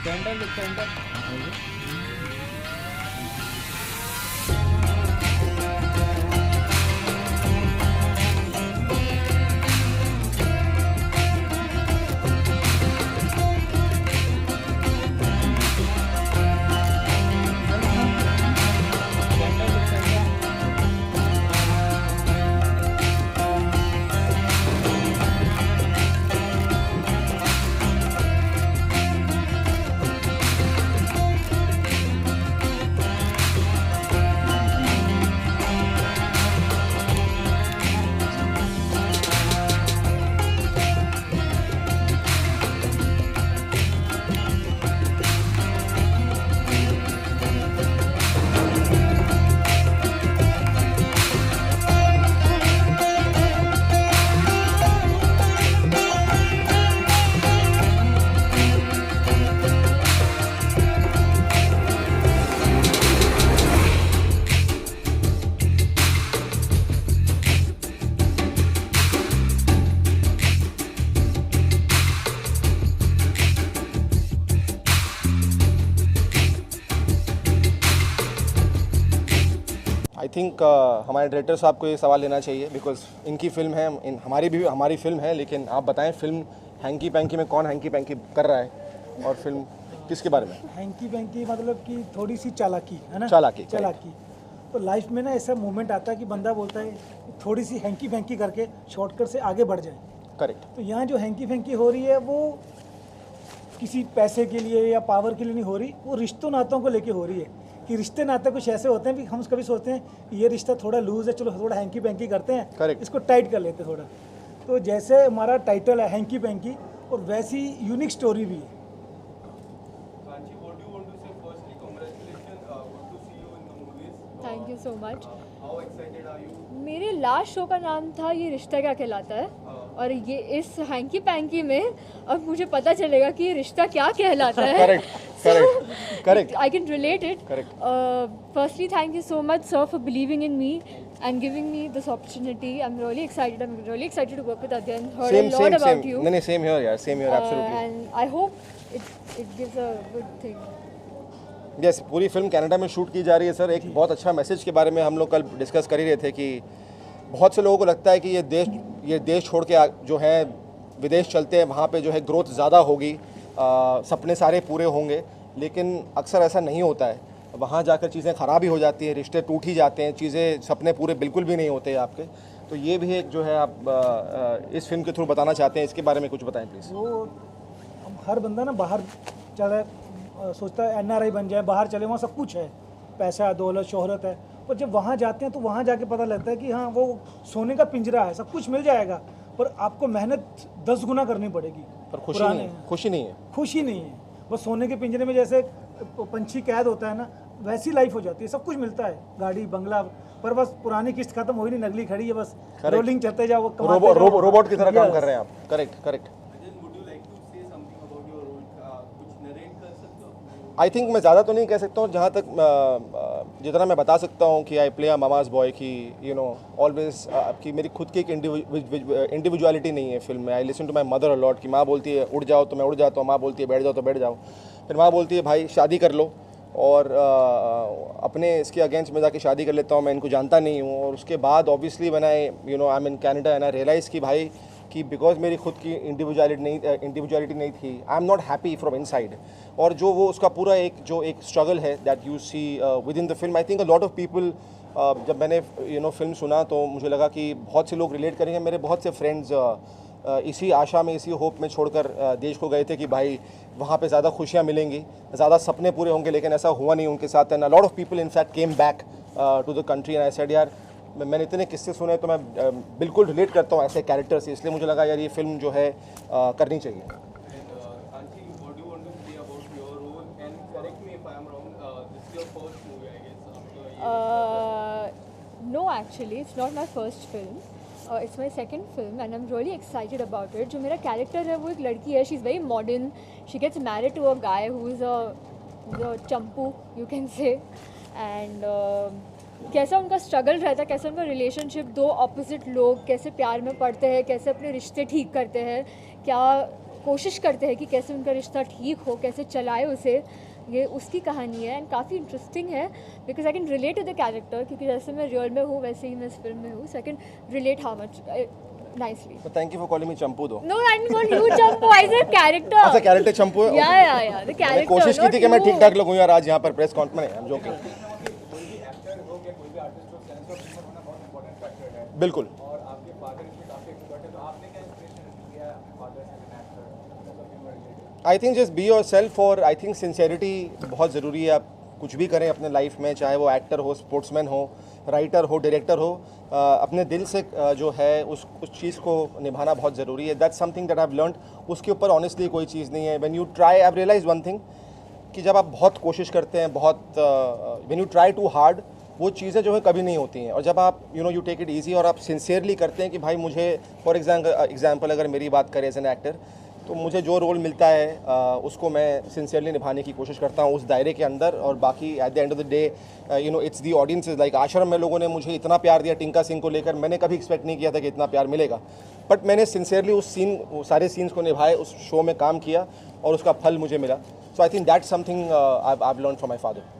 I think हमारे director साहब को ये सवाल लेना चाहिए बिकॉज इनकी फिल्म है, हमारी फिल्म है, लेकिन आप बताएं फिल्म हैंकी पैंकी में कौन हैंकी पैंकी कर रहा है और फिल्म किसके बारे में? हैंकी पैंकी मतलब कि थोड़ी सी चालाकी है ना, चालाकी। तो लाइफ में ना ऐसा मोमेंट आता है कि बंदा बोलता है थोड़ी सी हैंकी पैंकी करके शॉर्टकट से आगे बढ़ जाए। करेक्ट। तो यहाँ जो हैंकी पैंकी हो रही है वो किसी पैसे के लिए या पावर के लिए नहीं हो रही, वो रिश्तों नातों को लेके हो रही है कि रिश्ते नाते कुछ ऐसे होते हैं कि हम कभी सोचते हैं कि ये रिश्ता थोड़ा लूज है, चलो थोड़ा हैंकी पैंकी करते हैं, Correct. इसको टाइट कर लेते हैं थोड़ा। तो जैसे हमारा टाइटल है हैंकी पैंकी और वैसी यूनिक स्टोरी भी है। Thank you so much. मेरे लास्ट शो का नाम था ये रिश्ता क्या कहलाता है, और ये इस हैंकी पैंकी में अब मुझे पता चलेगा कि ये रिश्ता क्या कहलाता है। Correct. I can relate it. Correct. Firstly, thank you so much, sir, for believing in me and giving me this opportunity. I'm really excited. I'm really excited to work with Adyan. Heard a lot about you. नहीं same here यार, same here absolutely. And I hope it gives a good thing. Yes, पूरी film Canada में shoot की जा रही है sir. एक बहुत अच्छा मैसेज के बारे में हम लोग कल डिस्कस कर ही रहे थे कि बहुत से लोगों को लगता है कि ये देश छोड़ के जो है विदेश चलते हैं, वहाँ पे जो है ग्रोथ ज़्यादा होगी, सपने सारे पूरे होंगे, लेकिन अक्सर ऐसा नहीं होता है। वहाँ जाकर चीज़ें ख़राब ही हो जाती हैं, रिश्ते टूट ही जाते हैं, चीज़ें सपने पूरे बिल्कुल भी नहीं होते आपके। तो ये भी एक जो है आप इस फिल्म के थ्रू बताना चाहते हैं, इसके बारे में कुछ बताएं प्लीज़। वो हर बंदा ना बाहर चला सोचता है NRI बन जाए, बाहर चले, वहाँ सब कुछ है, पैसा दौलत शोहरत है, और जब वहाँ जाते हैं तो वहाँ जाके पता लगता है कि हाँ वो सोने का पिंजरा है, सब कुछ मिल जाएगा, पर आपको मेहनत 10 गुना करनी पड़ेगी। पर खुशी नहीं है। खुशी नहीं है। बस सोने के पिंजरे में जैसे पंछी कैद होता है ना, वैसी लाइफ हो जाती है, सब कुछ मिलता है, गाड़ी बंगला, पर बस पुरानी किस्त खत्म हो ही नहीं, नगली खड़ी है, बस रोलिंग चलते जाओ, रोबोट की तरह काम कर रहे हैं आप। करेक्ट। आई थिंक मैं ज़्यादा तो नहीं कह सकता हूँ, जहाँ तक जितना मैं बता सकता हूँ कि I play a mama's boy की यू नो ऑलवेज, कि मेरी खुद की एक इंडिविजुअलिटी नहीं है फिल्म में। I listen to my mother a lot कि माँ बोलती है उठ जाओ तो मैं उठ जाता हूँ, माँ बोलती है बैठ जाओ तो बैठ जाओ, फिर माँ बोलती है भाई शादी कर लो, और अपने इसके अगेंस्ट में जाके शादी कर लेता हूँ, मैं इनको जानता नहीं हूँ। और उसके बाद obviously when I I am in Canada and I realise कि भाई कि बिकॉज मेरी खुद की इंडिविजुअलिटी नहीं थी, I am not happy from inside. और जो वो उसका पूरा एक स्ट्रगल है that you see within the film. I think a lot of people, जब मैंने फिल्म सुना तो मुझे लगा कि बहुत से लोग रिलेट करेंगे। मेरे बहुत से फ्रेंड्स इसी आशा में, इसी होप में छोड़कर देश को गए थे कि भाई वहाँ पे ज़्यादा खुशियाँ मिलेंगी, ज़्यादा सपने पूरे होंगे, लेकिन ऐसा हुआ नहीं उनके साथ। And a lot of people in fact came back to the country and I said यार, मैंने इतने किस्से सुने तो मैं बिल्कुल रिलेट करता हूँ ऐसे कैरेक्टर से, इसलिए मुझे लगा यार ये फिल्म जो है करनी चाहिए। No, actually, it's not my first film. It's my second film and I'm really excited about it. जो मेरा कैरेक्टर है वो एक लड़की है, she's very modern. She gets married to a guy who is a Champu, you can say. And कैसा उनका struggle रहता है, कैसे उनका रिलेशनशिप, दो ऑपोजिट लोग कैसे प्यार में पड़ते हैं, कैसे अपने रिश्ते ठीक करते हैं, क्या कोशिश करते हैं कि कैसे उनका रिश्ता ठीक हो, कैसे चलाए उसे, ये उसकी कहानी है एंड काफ़ी इंटरेस्टिंग है because I can relate to the character, क्योंकि जैसे मैं रियल में हूँ वैसे ही मैं इस फिल्म में हूँ, so I can relate how much nicely. Thank you for calling me Champu दो. No, I didn't call you Champu. I said character. अच्छा कैरेक्टर चंपू है. Yeah. The character. मैंने कोशिश की थी कि मैं ठीक ठाक लगूं यार आज यहाँ पर प्रेस कॉन्फ्रेंस में. जोकिंग. बिल्कुल. I think just be your self और आई थिंक सिंसेरिटी बहुत ज़रूरी है. आप कुछ भी करें अपने लाइफ में, चाहे वो एक्टर हो, स्पोर्ट्समैन हो, राइटर हो, डायरेक्टर हो, अपने दिल से जो है उस चीज़ को निभाना बहुत ज़रूरी है. That's something that I have learned. उसके ऊपर ऑनेस्टली कोई चीज़ नहीं है. When you try, I have realise one thing कि जब आप बहुत कोशिश करते हैं, बहुत when you try too hard, वो चीज़ें जो है कभी नहीं होती हैं. और जब आप यू टेक इट ईजी और आप सिंसियरली करते हैं कि भाई मुझे फॉर एग्जाम्पल अगर मेरी बात करें एज एन एक्टर, तो मुझे जो रोल मिलता है उसको मैं सिंसियरली निभाने की कोशिश करता हूँ उस दायरे के अंदर. और बाकी at the end of the day it's the audience is like. आश्रम में लोगों ने मुझे इतना प्यार दिया टिंका सिंह को लेकर, मैंने कभी एक्सपेक्ट नहीं किया था कि इतना प्यार मिलेगा. बट मैंने सिंसियरली सारे सीन्स को निभाए, उस शो में काम किया और उसका फल मुझे मिला. So I think that's something I have learned from my father.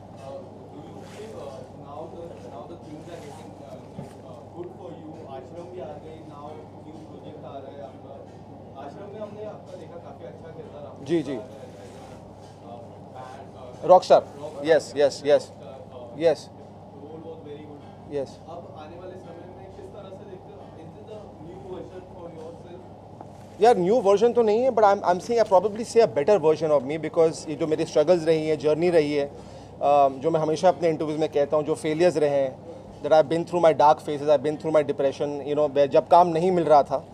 जी जी. Rockstar. Yes yes yes yes yes. यार न्यू वर्जन तो नहीं है, but I am saying I probably say a better version of me, because ये जो मेरी struggles रही है, जर्नी रही है, जो मैं हमेशा अपने इंटरव्यूज़ में कहता हूँ, जो फेलियर्स रहे हैं, that I been through my dark phases, I been through my depression, जब काम नहीं मिल रहा था,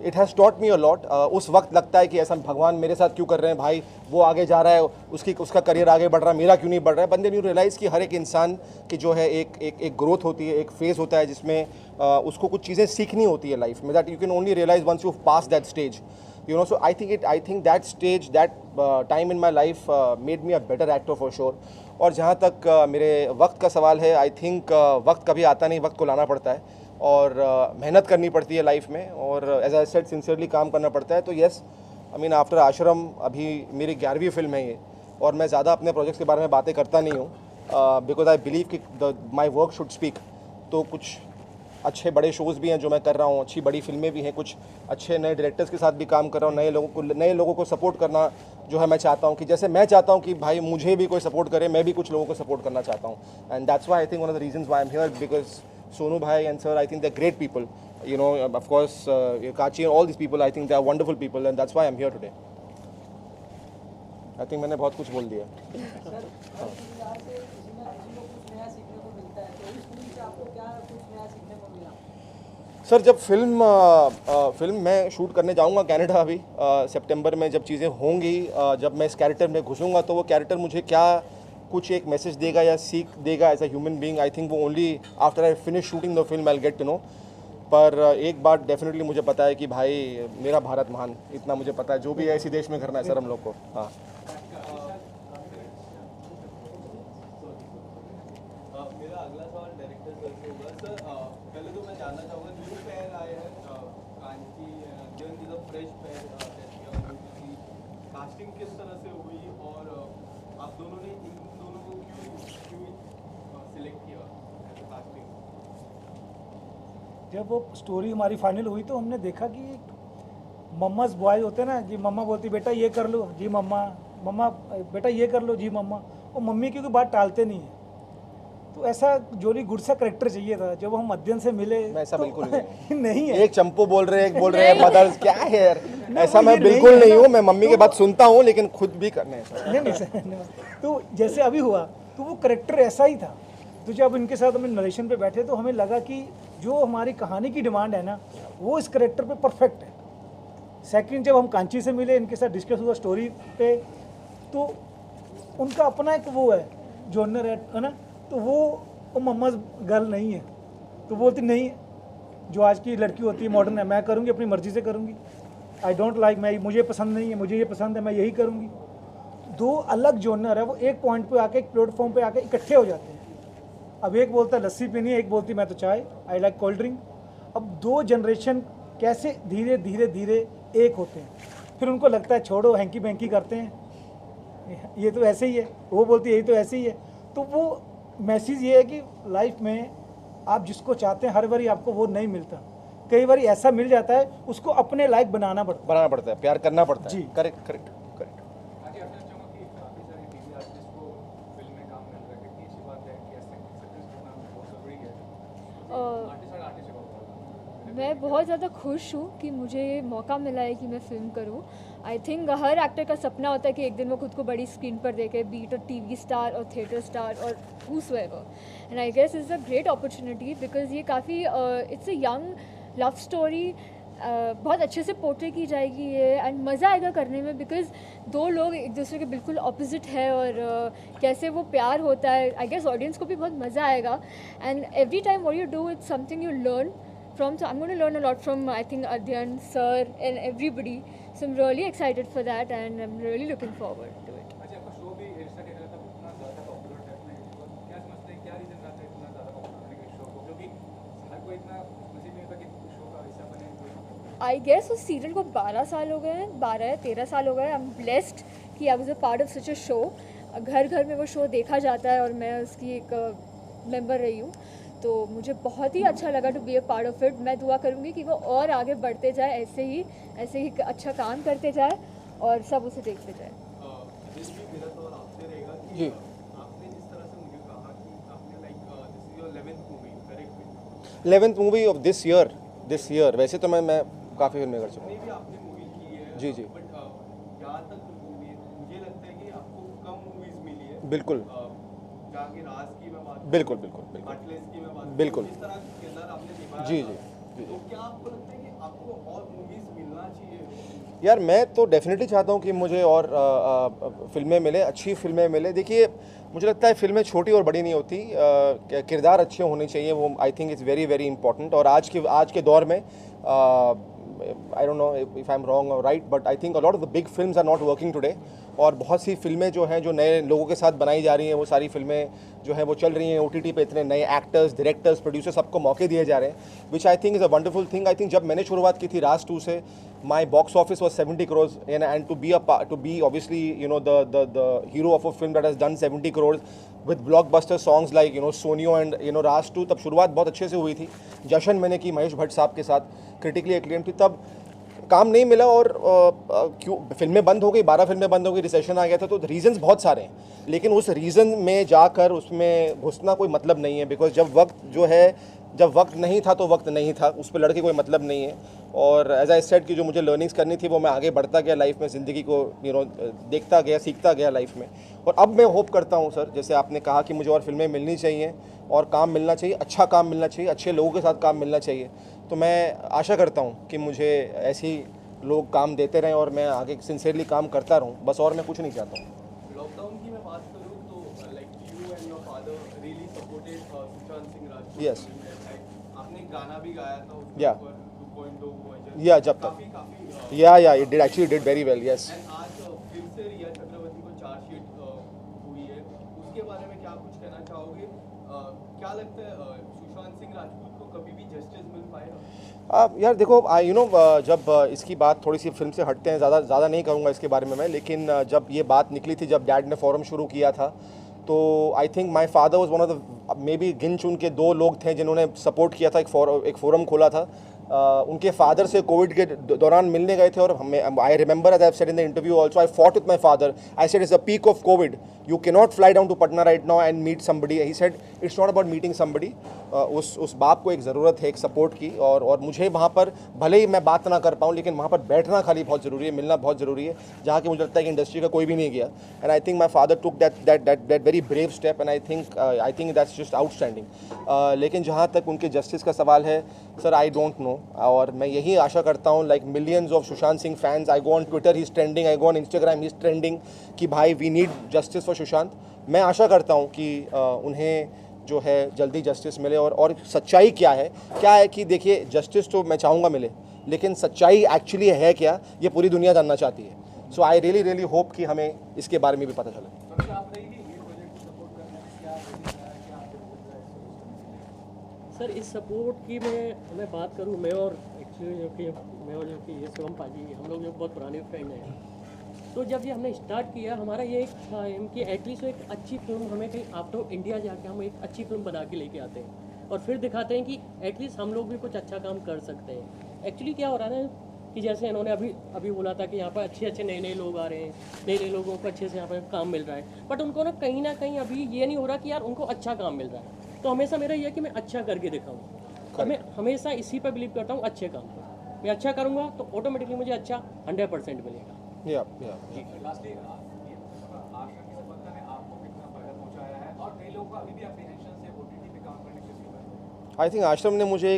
it has taught me a lot. उस वक्त लगता है कि ऐसा भगवान मेरे साथ क्यों कर रहे हैं भाई, वो आगे जा रहा है, उसका करियर आगे बढ़ रहा है, मेरा क्यों नहीं बढ़ रहा है. बट देन यू रियलाइज़ कि हर एक इंसान की जो है एक ग्रोथ होती है, एक फेज़ होता है जिसमें उसको कुछ चीज़ें सीखनी होती है लाइफ में. That you can only realise once you pass that stage. So I think that stage, that time in my life made me a better actor for sure. और जहाँ तक मेरे वक्त का सवाल है, आई थिंक वक्त कभी आता नहीं, वक्त को लाना पड़ता है और मेहनत करनी पड़ती है लाइफ में, और एज आई सेड सिंसियरली काम करना पड़ता है. तो येस, आई मीन आफ्टर आश्रम अभी मेरी 11वीं फिल्म है ये, और मैं ज़्यादा अपने प्रोजेक्ट्स के बारे में बातें करता नहीं हूँ बिकॉज आई बिलीव कि माई वर्क शुड स्पीक. तो कुछ अच्छे बड़े शोज़ भी हैं जो मैं कर रहा हूँ, अच्छी बड़ी फिल्में भी हैं, कुछ अच्छे नए डायरेक्टर्स के साथ भी काम कर रहा हूँ, नए लोगों को सपोर्ट करना जो है मैं चाहता हूँ कि जैसे मैं चाहता हूँ कि भाई मुझे भी कोई सपोर्ट करे, मैं भी कुछ लोगों को सपोर्ट करना चाहता हूँ. And that's why I think one of the reasons why I am here, because Sonu भाई and sir, I think they are great people, of course काची and all this people, I think they are wonderful people, and that's why I am here today. I think मैंने बहुत कुछ बोल दिया. Sir जब film मैं shoot करने जाऊंगा कनाडा अभी सितंबर में, जब चीज़ें होंगी, जब मैं इस कैरेक्टर में घुसूंगा, तो वो कैरेक्टर मुझे क्या कुछ एक मैसेज देगा या सीख देगा as a human being, I think वो only after I finish shooting the film I will get to know. पर एक बात डेफिनेटली मुझे पता है कि भाई मेरा भारत महान, इतना मुझे पता है. जो भी है इसी देश में करना है सर हम लोग को. हाँ. मेरा अगला सवाल डायरेक्टर सर से होगा. सर पहले तो मैं जानना चाहूँगा, न्यू पेयर आए हैं Kanchi, given is a fresh pair, casting किस तरह से हुई और आप दोनों ने इन दोनों को क्यों सिलेक्ट किया कास्टिंग? जब वो स्टोरी हमारी फाइनल हुई तो हमने देखा कि मम्माज बॉय होते हैं ना जी, मम्मा बोलती बेटा ये कर लो जी मम्मा, मम्मा बेटा ये कर लो जी मम्मा, वो मम्मी की कोई बात टालते नहीं है. तो ऐसा जोली गुड सा करेक्टर चाहिए था. जब हम अध्ययन से मिले ऐसा तो बिल्कुल नहीं है. एक चंपू बोल रहे हैं, एक बोल रहे हैं मदर्स, क्या है यार, ऐसा मैं बिल्कुल नहीं हूँ. मैं मम्मी की बात सुनता हूँ लेकिन खुद भी करने नहीं सर. तो जैसे अभी हुआ तो वो करेक्टर ऐसा ही था. तो जब इनके साथ हम नरेशन पे बैठे तो हमें लगा कि जो हमारी कहानी की डिमांड है ना, वो इस करेक्टर पे परफेक्ट है. सेकंड जब हम कांची से मिले, इनके साथ डिस्कस हुआ स्टोरी पे, तो उनका अपना एक वो है जॉनर है ना, तो वो मम्मा गर्ल नहीं है. तो बोलती नहीं, जो आज की लड़की होती है मॉडर्न है, मैं करूँगी अपनी मर्ज़ी से करूँगी, आई डोंट लाइक, मैं मुझे पसंद नहीं है, मुझे ये पसंद है, मैं यही करूँगी. दो अलग जॉनर है, वो एक पॉइंट पे आके, एक प्लेटफॉर्म पे आके इकट्ठे हो जाते हैं. अब एक बोलता है लस्सी पीनी है, एक बोलती मैं तो चाय, आई लाइक कोल्ड ड्रिंक. अब दो जनरेशन कैसे धीरे धीरे धीरे एक होते हैं. फिर उनको लगता है छोड़ो हैंकी बैंकी करते हैं, ये तो ऐसे ही है, वो बोलती है यही तो ऐसे ही है। तो वो मैसेज ये है कि लाइफ में आप जिसको चाहते हैं हर बारी आपको वो नहीं मिलता, कई बार ऐसा मिल जाता है, उसको अपने लायक बनाना पड़ता है, प्यार करना पड़ता है। जी। Correct correct correct. आज ये अपना चाहूँगा कि काफ़ी सारे टीवी आर्टिस्ट को फिल्म में काम मिल रहा है, कितनी अच्छी बात है कि ऐसे एक्सेप्टेंस करना बहुत ज़रूरी है। आर्टिस्ट और आर्टिस्ट को मैं बहुत ज़्यादा खुश हूँ कि मुझे ये मौका मिला है कि मैं फ़िल्म करूँ। आई थिंक हर एक्टर का सपना होता है कि एक दिन वो खुद को बड़ी स्क्रीन पर देखे, बीट और टीवी स्टार और थिएटर स्टार और whosoever. And I guess is a great opportunity because ये काफ़ी it's a young love story, बहुत अच्छे से पोर्ट्रे की जाएगी ये, एंड मज़ा आएगा करने में बिकॉज दो लोग एक दूसरे के बिल्कुल ऑपोजिट है और कैसे वो प्यार होता है। आई गेस ऑडियंस को भी बहुत मज़ा आएगा, and every time what you do it's something you learn from. So I'm going to learn a lot from I think Adyan sir and everybody. So I'm really excited for that and I'm really looking forward to it. अच्छा, आपका show भी रिश्ता कहता था इतना ज़्यादा popular है अपने यूट्यूब पर, क्या समझते हैं क्या रीज़न रहता है इतना ज़्यादा पॉपुलर होने के शो को, क्योंकि हर कोई इतना नसीब नहीं होता कि शो का हिस्सा बने कोई। I guess उस सीरियल को 12 साल हो गए हैं, 12 या 13 साल हो गए। आई एम ब्लेस्ड कि I was a part of such a show. घर घर में वो शो देखा जाता है और मैं उसकी एक मेंबर रही हूँ, तो मुझे बहुत ही अच्छा लगा to be a part of it. मैं दुआ करूँगी कि वो और आगे बढ़ते जाए, ऐसे ही अच्छा काम करते जाए और सब उसे देखते जाए। दिस भी मेरा सवाल आपसे रहेगा कि जी। आपने जिस तरह से मुझे कहा कि आपने like this is your 11th movie, correct? 11th movie of this year. वैसे तो मैं काफ़ी फिल्में कर चुका हूँ। जितनी भी आपने मूवी की है, जी जी बट जहाँ तक मूवी मुझे लगता है कि आपको कम मूवीज मिली है। बिल्कुल जहाँ की राज की मैं बात बिल्कुल बिल्कुल बिल्कुल हार्टलेस की मैं बात बिल्कुल। जिस तरह का किरदार आपने निभाया जी, था, जी, तो क्या आपको लगता है कि आपको और मूवीज मिलना चाहिए? यार मैं तो डेफिनेटली चाहता हूँ कि मुझे और फिल्में मिले, अच्छी फिल्में मिले। देखिए मुझे लगता है फिल्में छोटी और बड़ी नहीं होती, किरदार अच्छे होने चाहिए, वो I think is very very important. और आज के दौर में I don't know if I am wrong और right, but I think a lot of the big films are not working today. और बहुत सी फिल्में जो हैं, जो नए लोगों के साथ बनाई जा रही हैं, वो सारी फिल्में जो हैं वो चल रही हैं OTT पे। इतने नए एक्टर्स, डायरेक्टर्स, प्रोड्यूसर्स सबको मौके दिए जा रहे हैं, which I think is a wonderful thing. I think जब मैंने शुरुआत की थी राज 2 से, my box office was 70 crores and to be obviously the hero of a film that has done 70 crores with blockbuster songs like Sonio and Raj 2, तब शुरुआत बहुत अच्छे से हुई थी। जश्न मैंने की महेश भट्ट साहब के साथ, क्रिटिकली एक्लेम थी, तब काम नहीं मिला और क्यों फिल्में बंद हो गई, 12 फिल्में बंद हो गई, रिसेशन आ गया था। तो रीजंस बहुत सारे हैं, लेकिन उस रीज़न में जाकर उसमें घुसना कोई मतलब नहीं है, बिकॉज जब वक्त नहीं था तो वक्त नहीं था, उस पर लड़के कोई मतलब नहीं है। और एज आई सेड कि जो मुझे लर्निंग्स करनी थी वो मैं आगे बढ़ता गया लाइफ में, ज़िंदगी को देखता गया, सीखता गया लाइफ में। और अब मैं होप करता हूँ सर, जैसे आपने कहा कि मुझे और फिल्में मिलनी चाहिए और काम मिलना चाहिए, अच्छा काम मिलना चाहिए, अच्छे लोगों के साथ काम मिलना चाहिए। तो मैं आशा करता हूँ कि मुझे ऐसे ही लोग काम देते रहें और मैं आगे सिंसियरली काम करता रहूँ, बस और मैं कुछ नहीं चाहता हूँ। लॉकडाउन की मैं बात करूँ तो like you and your father really supported Sushant Singh Rajput. Yes. आपने गाना भी गाया था उसके Yeah. ऊपर 2.2 वर्जन। या जब तक काफी या it did actually did very well. Yes. And आज फिर से रिया चक्रवर्ती को चार्जशीट हुई है, उसके बारे में क्या कुछ कहना चाहोगे? क्या लगता है सुशांत सिंह राजपूत को कभी भी जस्टिस मिल पाएगा? यार देखो जब इसकी बात थोड़ी सी फिल्म से हटते हैं, ज़्यादा नहीं करूँगा इसके बारे में मैं, लेकिन जब ये बात निकली थी, जब डैड ने फोरम शुरू किया था, तो I think my father was one of the may be गिन चुन के 2 लोग थे जिन्होंने सपोर्ट किया था। एक फोरम खोला था, उनके फादर से कोविड के दौरान मिलने गए थे, और I remember as I have said in the interview also, I fought with my father. I said it's the peak of COVID, you can not fly down to Patna right now and meet somebody. He said it's not about meeting somebody. उस बाप को एक ज़रूरत है एक support की, और मुझे वहाँ पर भले ही मैं बात ना कर पाऊँ, लेकिन वहाँ पर बैठना खाली बहुत ज़रूरी है, मिलना बहुत ज़रूरी है, जहाँ कि मुझे लगता है कि इंडस्ट्री का कोई भी नहीं गया। And I think my father took that very brave step, and I think that's just outstanding. लेकिन जहाँ तक उनके जस्टिस का सवाल है सर, आई डोंट नो, और मैं यही आशा करता हूँ like millions of Sushant Singh fans, I go on Twitter he is trending, I go on Instagram he is trending, कि भाई we need justice for Sushant. मैं आशा करता हूँ कि उन्हें जो है जल्दी जस्टिस मिले। और सच्चाई क्या है कि देखिए, जस्टिस तो मैं चाहूँगा मिले, लेकिन सच्चाई एक्चुअली है क्या, ये पूरी दुनिया जानना चाहती है। सो आई रियली होप कि हमें इसके बारे में भी पता चले। सर इस सपोर्ट की मैं बात करूं, मैं और जो कि ये शिवम पाजी, हम लोग जो बहुत पुराने फ्रेंड हैं, तो जब ये हमने स्टार्ट किया हमारा ये एक था एम कि एटलीस्ट एक अच्छी फिल्म हमें कहीं आउट ऑफ इंडिया जाके हम एक अच्छी फिल्म बना के लेके आते हैं और फिर दिखाते हैं कि एटलीस्ट हम लोग भी कुछ अच्छा काम कर सकते हैं। एक्चुअली क्या हो रहा है ना कि जैसे इन्होंने अभी बोला था कि यहाँ पर अच्छे नए लोग आ रहे हैं, नए लोगों को अच्छे से यहाँ पर काम मिल रहा है, बट उनको ना कहीं अभी ये नहीं हो रहा कि यार उनको अच्छा काम मिल रहा है। तो हमेशा मेरा ये है कि मैं अच्छा करके दिखाऊँ। मैं हमेशा इसी पर बिलीव करता हूँ, अच्छे काम पर मैं अच्छा करूँगा तो ऑटोमेटिकली मुझे अच्छा 100% मिलेगा। लास्टली आश्रम की सफलता ने आपको कितना फायदा पहुंचाया है और कई लोगों को अभी भी एप्रीहेंशन से ओटीटी पे काम करने के लिए? आई थिंक आश्रम ने मुझे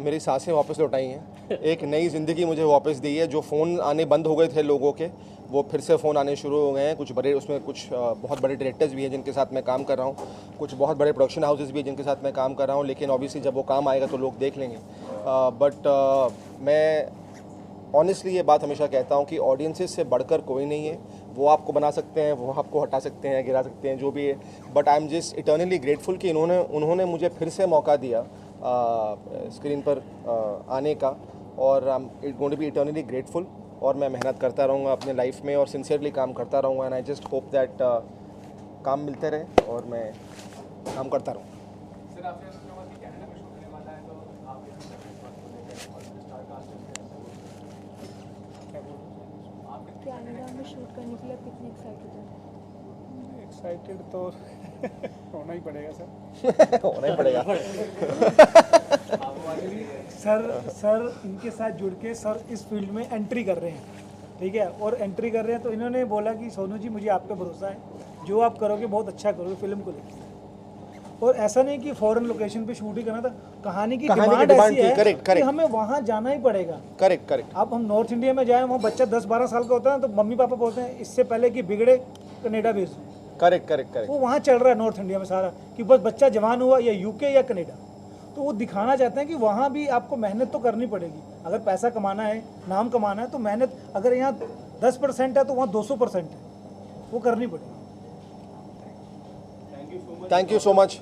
मेरी सांसें वापस लौटाई हैं, एक नई ज़िंदगी मुझे वापस दी है। जो फ़ोन आने बंद हो गए थे लोगों के, वो फिर से फ़ोन आने शुरू हो गए हैं। उसमें कुछ बहुत बड़े डायरेक्टर्स भी हैं जिनके साथ मैं काम कर रहा हूँ, कुछ बहुत बड़े प्रोडक्शन हाउसेस भी हैं जिनके साथ मैं काम कर रहा हूँ, लेकिन ऑब्वियसली जब वो काम आएगा तो लोग देख लेंगे। बट मैं ऑनेस्टली ये बात हमेशा कहता हूँ कि ऑडियंसेस से बढ़कर कोई नहीं है। वो आपको बना सकते हैं, वो आपको हटा सकते हैं, गिरा सकते हैं, जो भी है, but I am just eternally grateful कि उन्होंने मुझे फिर से मौका दिया स्क्रीन पर आने का, और I am going to be eternally grateful. और मैं मेहनत करता रहूँगा अपने लाइफ में और सिंसियरली काम करता रहूँगा, and I just hope that काम मिलते रहे और मैं काम करता रहूँ। सर आपसे जानना चाहूँगा कि कनाडा में शूट होने वाला है, तो आप इस बात को लेकर और स्टार कास्ट कनाडा में शूट करने के लिए आप कितने एक्साइटेड हैं? एक्साइटेड तो होना ही पड़ेगा सर। होना ही पड़ेगा। सर इनके साथ जुड़ के सर इस फील्ड में एंट्री कर रहे हैं, ठीक है, और एंट्री कर रहे हैं तो इन्होंने बोला कि सोनू जी मुझे आप पे भरोसा है, जो आप करोगे बहुत अच्छा करोगे फिल्म को लेकर। और ऐसा नहीं कि फॉरेन लोकेशन पे शूट ही करना था, कहानी की डिमांड ऐसी है कि हमें वहाँ जाना ही पड़ेगा। करेक्ट। अब हम नॉर्थ इंडिया में जाए, वहाँ बच्चा 10-12 साल का होता है तो मम्मी पापा बोलते हैं इससे पहले कि बिगड़े कनाडा भेज दो। करेक्ट। वो वहाँ चल रहा है नॉर्थ इंडिया में सारा कि बस बच्चा जवान हुआ या यूके या कनाडा, तो वो दिखाना चाहते हैं कि वहाँ भी आपको मेहनत तो करनी पड़ेगी। अगर पैसा कमाना है, नाम कमाना है, तो मेहनत अगर यहाँ 10% है तो वहाँ 200% है, वो करनी पड़ेगी। Thank you so much.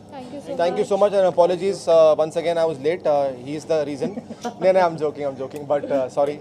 Thank you so much, and apologies once again. I was late. He is the reason. No, I'm joking. But sorry.